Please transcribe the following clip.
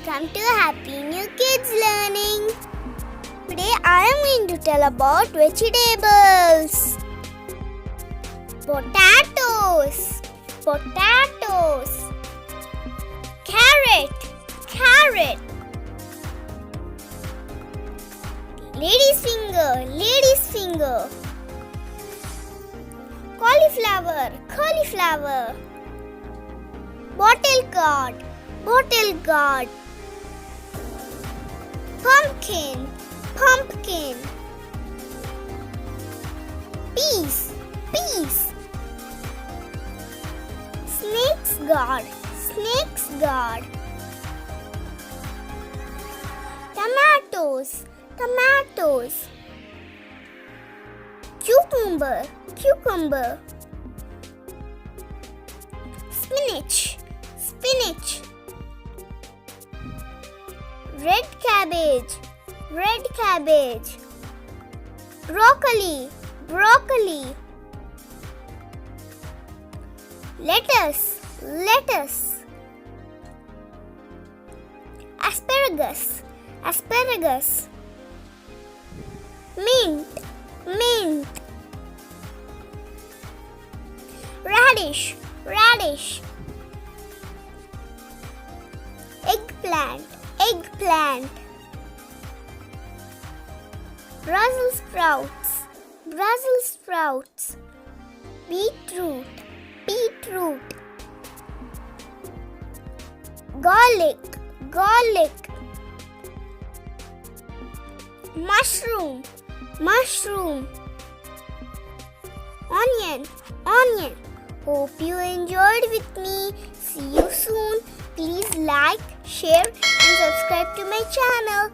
Welcome to Happy New Kids Learning. Today I am going to tell about vegetables. Potatoes, carrot, lady's finger, cauliflower, bottle gourd, pumpkin, peas, snake's gourd, tomatoes, cucumber, spinach, red cabbage, broccoli, lettuce, asparagus, mint, radish, eggplant, Brussels sprouts, beetroot, garlic, mushroom, onion. Hope you enjoyed with me. See you soon. Please like, share and subscribe to my channel.